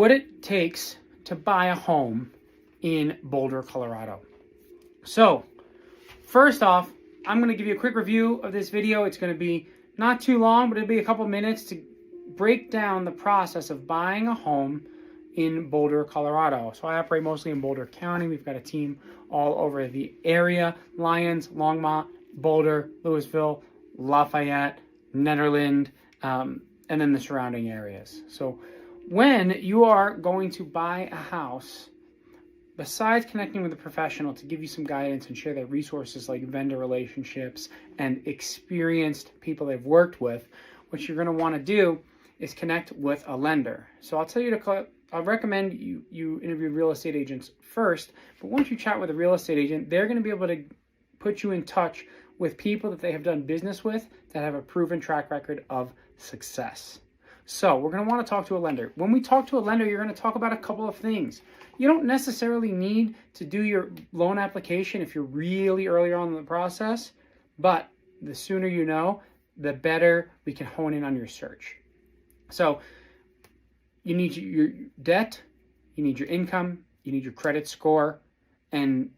what it takes to buy a home in Boulder, Colorado. So first off, I'm going to give you a quick review of this video. It's going to be not too long, but it'll be a couple minutes to break down the process of buying a home in Boulder, Colorado. So I operate mostly in Boulder County. We've got a team all over the area: Lyons, Longmont, Boulder, Louisville, Lafayette, Netherland, and then the surrounding areas. So when you are going to buy a house, besides connecting with a professional to give you some guidance and share their resources like vendor relationships and experienced people they've worked with, what you're going to want to do is connect with a lender. So I'll recommend you interview real estate agents first, but once you chat with a real estate agent, they're going to be able to put you in touch with people that they have done business with that have a proven track record of success. So we're going to want to talk to a lender. When we talk to a lender, you're going to talk about a couple of things. You don't necessarily need to do your loan application if you're really early on in the process, but the sooner you know, the better we can hone in on your search. So you need your debt, you need your income, you need your credit score, and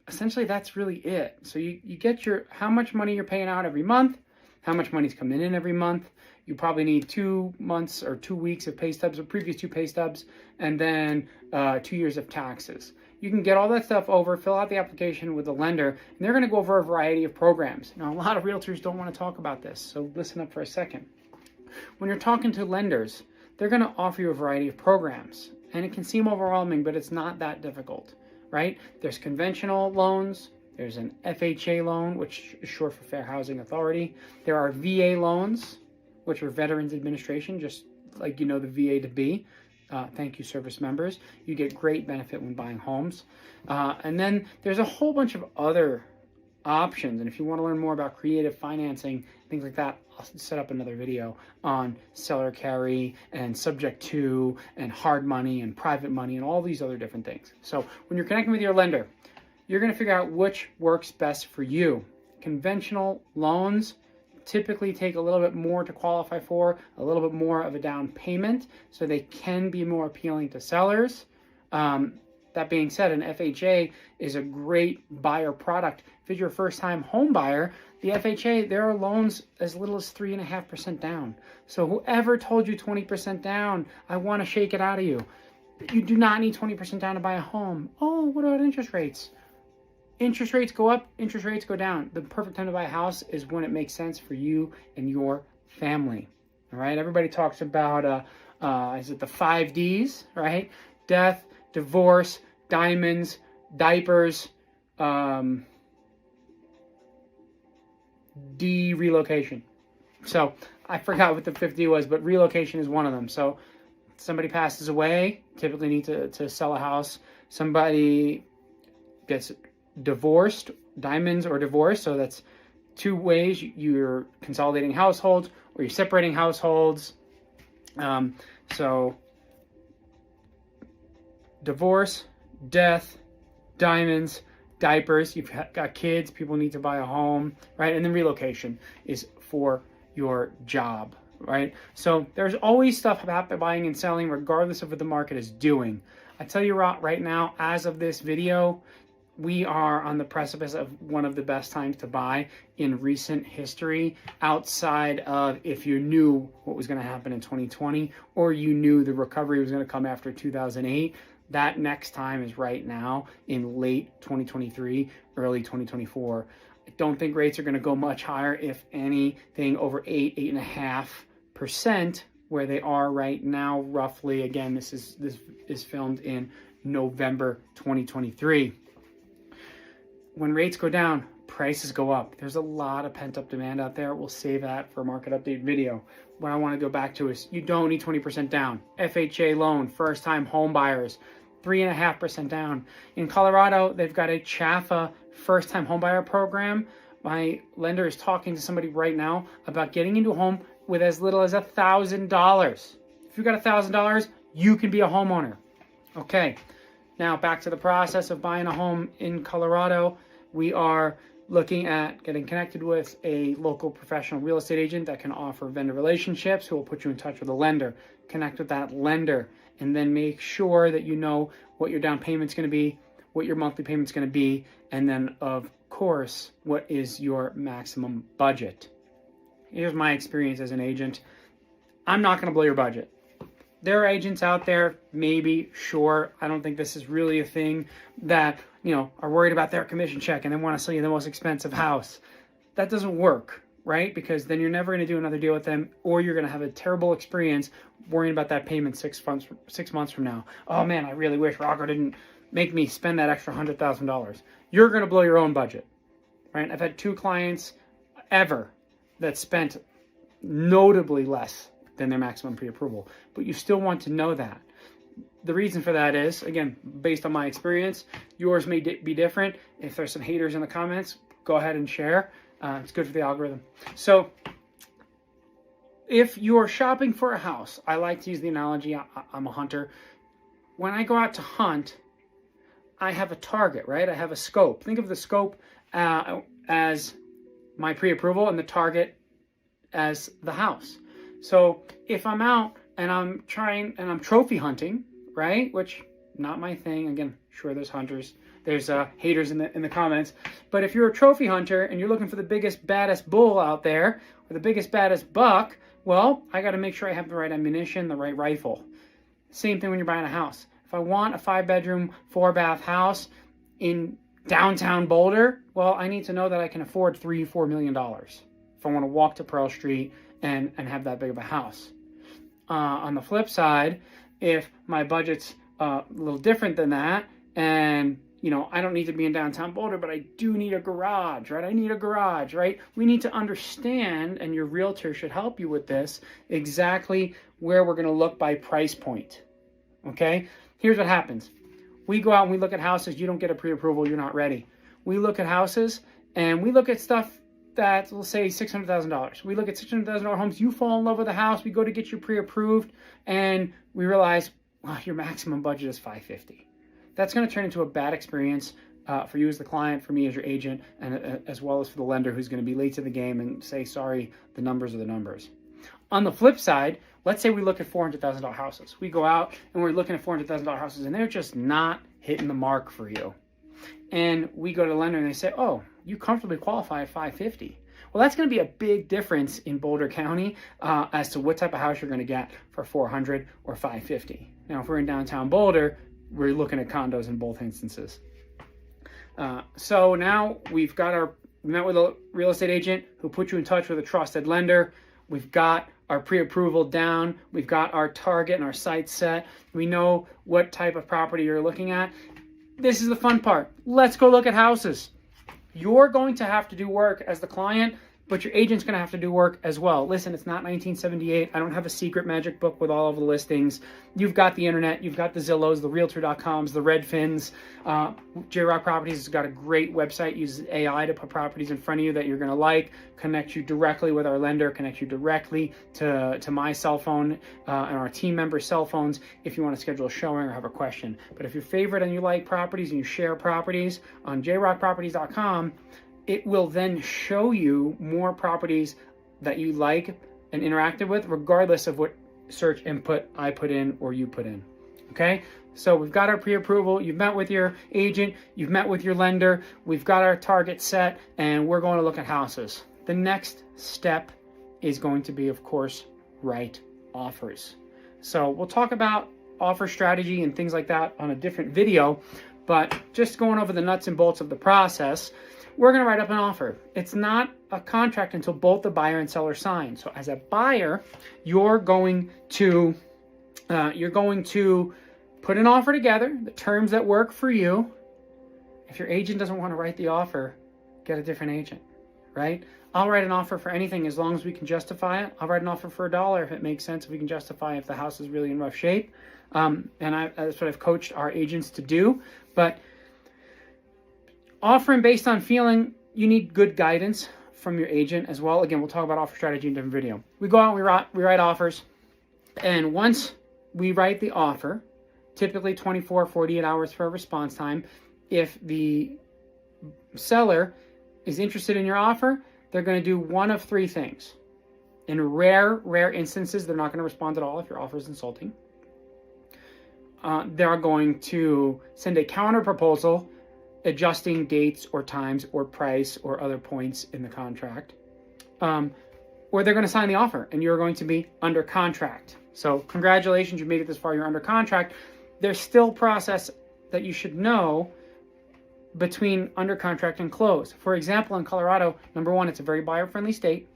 essentially that's really it. So you get how much money you're paying out every month, how much money's coming in every month. You probably need 2 months or 2 weeks of pay stubs or previous 2 pay stubs, and then 2 years of taxes. You can get all that stuff over, fill out the application with the lender, and they're going to go over a variety of programs. Now, a lot of realtors don't want to talk about this, so listen up for a second. When you're talking to lenders, they're going to offer you a variety of programs, and it can seem overwhelming, but it's not that difficult, right? There's conventional loans. There's an FHA loan, which is short for Fair Housing Authority. There are VA loans, which are Veterans Administration, just like the VA to be. Thank you, service members. You get great benefit when buying homes. And then there's a whole bunch of other options. And if you want to learn more about creative financing, things like that, I'll set up another video on seller carry and subject to and hard money and private money and all these other different things. So when you're connecting with your lender, you're going to figure out which works best for you. Conventional loans typically take a little bit more to qualify for, a little bit more of a down payment, so they can be more appealing to sellers. That being said, an FHA is a great buyer product. If you're a first-time home buyer, the FHA, there are loans as little as 3.5% down. So whoever told you 20% down, I want to shake it out of you. You do not need 20% down to buy a home. Oh, what about interest rates? Interest rates go up, interest rates go down. The perfect time to buy a house is when it makes sense for you and your family. All right, everybody talks about, is it the 5 Ds, right? Death, divorce, diamonds, diapers, relocation. So I forgot what the 5th D was, but relocation is one of them. So somebody passes away, typically need to sell a house. Somebody gets divorced, diamonds or divorce. So that's 2 ways: you're consolidating households or you're separating households. So divorce, death, diamonds, diapers. You've got kids, people need to buy a home, right? And then relocation is for your job, right? So there's always stuff about buying and selling regardless of what the market is doing. I tell you right now, as of this video, we are on the precipice of one of the best times to buy in recent history, outside of if you knew what was going to happen in 2020 or you knew the recovery was going to come after 2008. That next time is right now in late 2023, early 2024. I don't think rates are going to go much higher, if anything, over 8.5%, where they are right now, roughly. Again, this is filmed in November 2023. When rates go down, prices go up. There's a lot of pent-up demand out there. We'll save that for a market update video. What I want to go back to is you don't need 20% down. FHA loan, first-time home buyers, 3.5% down. In Colorado, they've got a CHFA first-time home buyer program. My lender is talking to somebody right now about getting into a home with as little as $1,000. If you've got $1,000, you can be a homeowner. Okay, now back to the process of buying a home in Colorado. We are looking at getting connected with a local professional real estate agent that can offer vendor relationships, who will put you in touch with a lender. Connect with that lender. and then make sure that you know what your down payment's going to be, what your monthly payment's going to be, and then, of course, what is your maximum budget. Here's my experience as an agent. I'm not going to blow your budget. There are agents out there, maybe, sure. I don't think this is really a thing that, are worried about their commission check and they want to sell you the most expensive house. That doesn't work, right? Because then you're never going to do another deal with them, or you're going to have a terrible experience worrying about that payment 6 months from now. Oh man, I really wish Rocco didn't make me spend that extra $100,000. You're going to blow your own budget, right? I've had 2 clients ever that spent notably less than their maximum pre-approval, but you still want to know that. The reason for that is, again, based on my experience, yours may be different. If there's some haters in the comments, go ahead and share. It's good for the algorithm. So if you're shopping for a house, I like to use the analogy, I'm a hunter. When I go out to hunt, I have a target, right? I have a scope. Think of the scope as my pre-approval and the target as the house. So if I'm out and I'm trophy hunting, right? Which, not my thing. Again, sure, there's hunters. There's haters in the comments. But if you're a trophy hunter and you're looking for the biggest, baddest bull out there, or the biggest, baddest buck, well, I got to make sure I have the right ammunition, the right rifle. Same thing when you're buying a house. If I want a 5-bedroom, 4-bath house in downtown Boulder, well, I need to know that I can afford $3-4 million if I want to walk to Pearl Street and have that big of a house. On the flip side, if my budget's a little different than that, and I don't need to be in downtown Boulder, but I do need a garage, right? I need a garage, right? We need to understand, and your realtor should help you with this, exactly where we're going to look by price point, okay? Here's what happens. We go out and we look at houses. You don't get a pre-approval. You're not ready. We look at houses, and we look at stuff that, let's say, $600,000. We look at $600,000 homes. You fall in love with a house. We go to get you pre-approved, and we realize, wow, your maximum budget is $550,000. That's going to turn into a bad experience for you as the client, for me as your agent, and as well as for the lender who's going to be late to the game and say, sorry, the numbers are the numbers. On the flip side, let's say we look at $400,000 houses. We go out and we're looking at $400,000 houses, and they're just not hitting the mark for you. And we go to the lender and they say, oh, you comfortably qualify at $550,000. Well, that's going to be a big difference in Boulder County as to what type of house you're going to get for $400,000 or $550,000. Now, if we're in downtown Boulder, we're looking at condos in both instances. So now we met with a real estate agent who put you in touch with a trusted lender. We've got our pre-approval down. We've got our target and our site set. We know what type of property you're looking at. This is the fun part. Let's go look at houses. You're going to have to do work as the client, but your agent's going to have to do work as well. Listen, it's not 1978. I don't have a secret magic book with all of the listings. You've got the internet. You've got the Zillows, the Realtor.coms, the Redfins. JROC Properties has got a great website. Uses AI to put properties in front of you that you're going to like, connect you directly with our lender, connect you directly to my cell phone and our team members' cell phones if you want to schedule a showing or have a question. But if you're favorite and you like properties and you share properties on JROCProperties.com, it will then show you more properties that you like and interacted with, regardless of what search input I put in or you put in. Okay? So we've got our pre-approval. You've met with your agent. You've met with your lender. We've got our target set, and we're going to look at houses. The next step is going to be, of course, write offers. So we'll talk about offer strategy and things like that on a different video, but just going over the nuts and bolts of the process, we're going to write up an offer. It's not a contract until both the buyer and seller sign. So as a buyer, you're going to put an offer together, the terms that work for you. If your agent doesn't want to write the offer, get a different agent, right? I'll write an offer for anything as long as we can justify it. I'll write an offer for $1 if it makes sense, if we can justify if the house is really in rough shape. And that's what I've coached our agents to do. But offering based on feeling, you need good guidance from your agent as well. Again, we'll talk about offer strategy in a different video. We go out and we write offers. And once we write the offer, typically 24, 48 hours for a response time, if the seller is interested in your offer, they're going to do one of 3 things. In rare instances, they're not going to respond at all if your offer is insulting. they're going to send a counter proposal adjusting dates or times or price or other points in the contract. Or they're going to sign the offer and you're going to be under contract. So congratulations, you made it this far, you're under contract. There's still process that you should know between under contract and close. For example, in Colorado, number one, it's a very buyer-friendly state.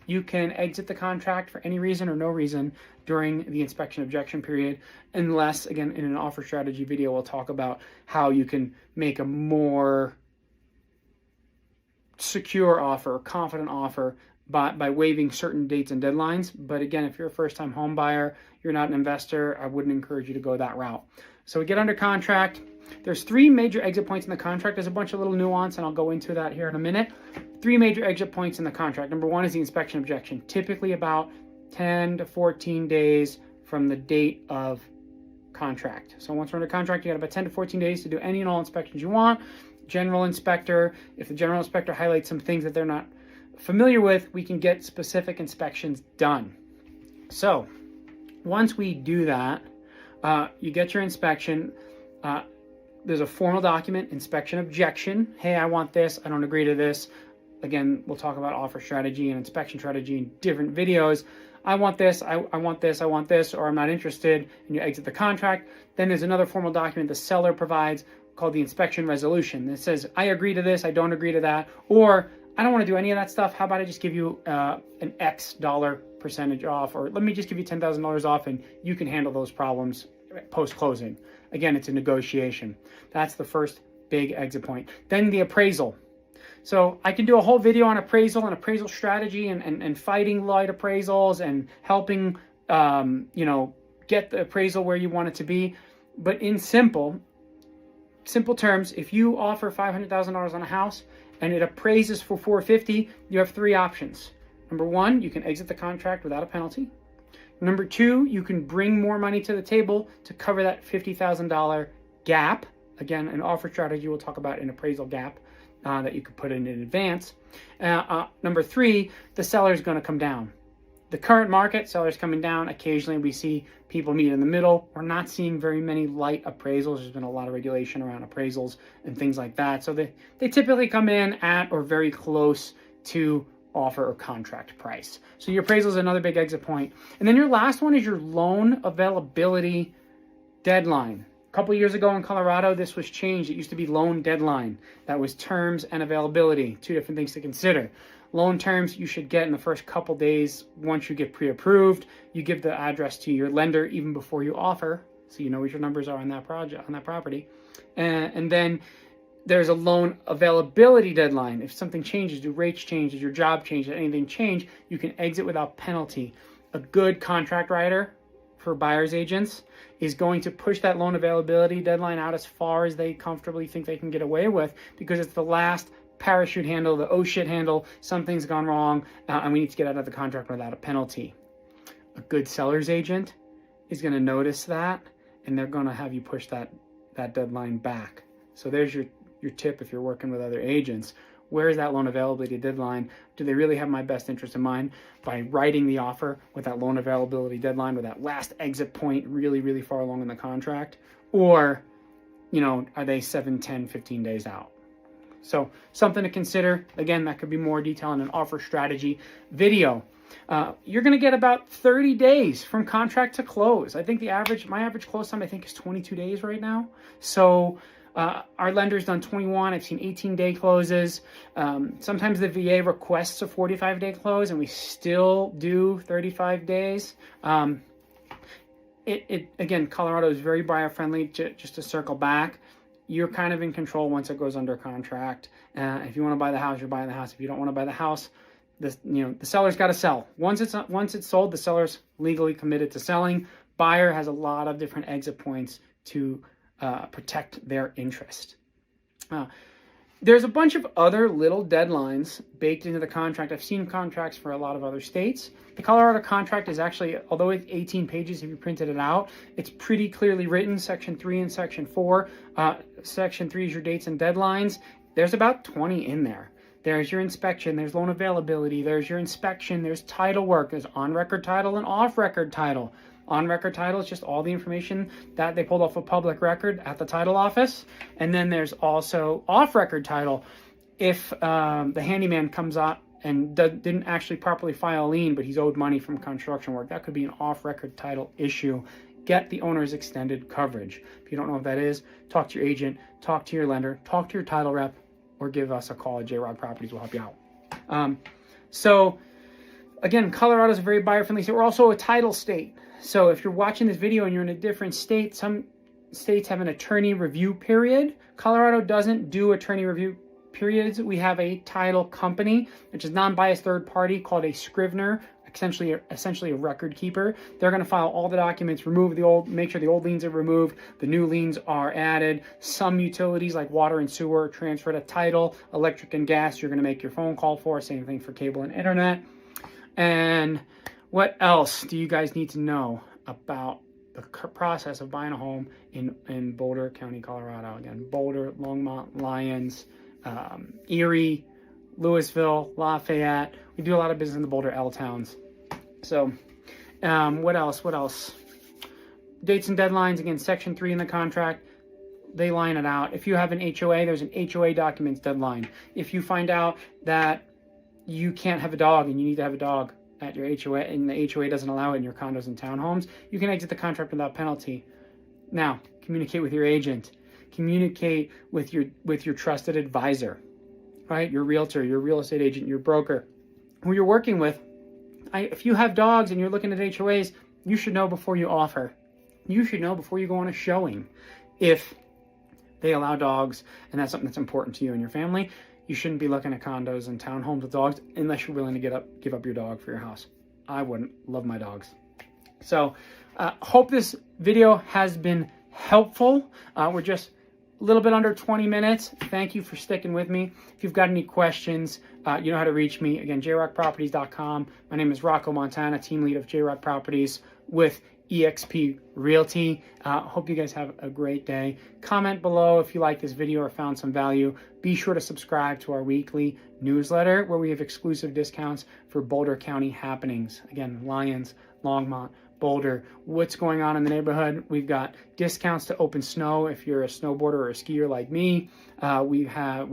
You can exit the contract for any reason or no reason during the inspection objection period, unless, again, in an offer strategy video, we'll talk about how you can make a more secure offer, confident offer by waiving certain dates and deadlines. But again, if you're a first-time home buyer, you're not an investor, I wouldn't encourage you to go that route. So we get under contract. There's 3 major exit points in the contract. There's a bunch of little nuance, and I'll go into that here in a minute. 3 major exit points in the contract. Number 1 is the inspection objection, typically about 10 to 14 days from the date of contract. So once we're under contract, you got about 10 to 14 days to do any and all inspections you want. General inspector, if the general inspector highlights some things that they're not familiar with, we can get specific inspections done. So once we do that, you get your inspection. There's a formal document, inspection objection. Hey, I want this. I don't agree to this. Again, we'll talk about offer strategy and inspection strategy in different videos. I want this, I want this, I want this, or I'm not interested, and you exit the contract. Then there's another formal document the seller provides called the inspection resolution. It says, I agree to this, I don't agree to that, or I don't want to do any of that stuff. How about I just give you an X dollar percentage off, or let me just give you $10,000 off and you can handle those problems post-closing. Again, it's a negotiation. That's the first big exit point. Then the appraisal. So I can do a whole video on appraisal and appraisal strategy and fighting light appraisals and helping, get the appraisal where you want it to be. But in simple terms, if you offer $500,000 on a house and it appraises for $450,000, you have 3 options. Number 1, you can exit the contract without a penalty. Number 2, you can bring more money to the table to cover that $50,000 gap. Again, an offer strategy we'll talk about an appraisal gap that you could put in advance. Number 3, the seller is going to come down. The current market, sellers coming down. Occasionally we see people meet in the middle. We're not seeing very many light appraisals. There's been a lot of regulation around appraisals and things like that. So they typically come in at or very close to offer or contract price. So your appraisal is another big exit point. And then your last one is your loan availability deadline. A couple years ago in Colorado, this was changed. It used to be loan deadline. That was terms and availability, 2 different things to consider. Loan terms you should get in the first couple days once you get pre-approved. You give the address to your lender even before you offer, so you know what your numbers are on that project, on that property. And then there's a loan availability deadline. If something changes, do rates change, your job changes, anything change, you can exit without penalty. A good contract writer for buyer's agents is going to push that loan availability deadline out as far as they comfortably think they can get away with, because it's the last parachute handle, the oh shit handle, something's gone wrong, and we need to get out of the contract without a penalty. A good seller's agent is going to notice that, and they're going to have you push that deadline back. So there's your tip if you're working with other agents. Where is that loan availability deadline? Do they really have my best interest in mind by writing the offer with that loan availability deadline, with that last exit point really, really far along in the contract? Or, are they 7, 10, 15 days out? So something to consider. Again, that could be more detail in an offer strategy video. You're going to get about 30 days from contract to close. I think my average close time, I think, is 22 days right now. So our lender's done 21. I've seen 18-day closes. Sometimes the VA requests a 45-day close, and we still do 35 days. Again, Colorado is very buyer-friendly. Just to circle back, you're kind of in control once it goes under contract. If you want to buy the house, you're buying the house. If you don't want to buy the house, the seller's got to sell. Once it's sold, the seller's legally committed to selling. Buyer has a lot of different exit points to protect their interest. There's a bunch of other little deadlines baked into the contract. I've seen contracts for a lot of other states. The Colorado contract is actually, although it's 18 pages if you printed it out, it's pretty clearly written, Section 3 and Section 4. Section 3 is your dates and deadlines. There's about 20 in there. There's your inspection, there's loan availability, there's your inspection, there's title work, there's on-record title and off-record title. On record title is just all the information that they pulled off of public record at the title office. And then there's also off record title. If the handyman comes out and didn't actually properly file a lien, but he's owed money from construction work, that could be an off record title issue. Get the owner's extended coverage. If you don't know what that is, talk to your agent, talk to your lender, talk to your title rep, or give us a call at JROC Properties. We'll help you out. So again, Colorado is a very buyer-friendly state. We're also a title state. So if you're watching this video and you're in a different state, some states have an attorney review period. Colorado doesn't do attorney review periods. We have a title company, which is non-biased third party, called a Scrivener, essentially a record keeper. They're going to file all the documents, remove the old, make sure the old liens are removed, the new liens are added. Some utilities like water and sewer are transferred to title. Electric and gas, you're going to make your phone call for. Same thing for cable and internet. And what else do you guys need to know about the process of buying a home in Boulder County, Colorado? Again, Boulder, Longmont, Lyons, Erie, Louisville, Lafayette. We do a lot of business in the Boulder L towns. So what else? Dates and deadlines. Again, section 3 in the contract, they line it out. If you have an HOA, there's an HOA documents deadline. If you find out that you can't have a dog and you need to have a dog at your HOA and the HOA doesn't allow it in your condos and townhomes, you can exit the contract without penalty. Now, communicate with your agent. Communicate with your trusted advisor, right? Your realtor, your real estate agent, your broker, who you're working with. If you have dogs and you're looking at HOAs, you should know before you offer. You should know before you go on a showing if they allow dogs and that's something that's important to you and your family. You shouldn't be looking at condos and townhomes with dogs unless you're willing to give up your dog for your house. I wouldn't. Love my dogs. So hope this video has been helpful. We're just a little bit under 20 minutes. Thank you for sticking with me. If you've got any questions, you know how to reach me. Again, jrocproperties.com. My name is Rocco Montana, team lead of JROC Properties with XP Realty. Hope you guys have a great day. Comment below if you like this video or found some value. Be sure to subscribe to our weekly newsletter where we have exclusive discounts for Boulder County happenings. Again, Lyons, Longmont, Boulder, what's going on in the neighborhood. We've got discounts to open snow if you're a snowboarder or a skier like me. We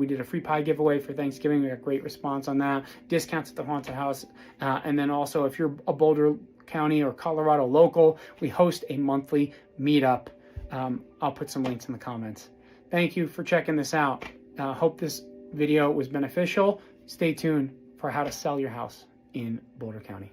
did a free pie giveaway for Thanksgiving. We got great response on that. Discounts at the haunted house. And then also if you're a Boulder County or Colorado local, we host a monthly meetup. I'll put some links in the comments. Thank you for checking this out. Hope this video was beneficial. Stay tuned for how to sell your house in Boulder County.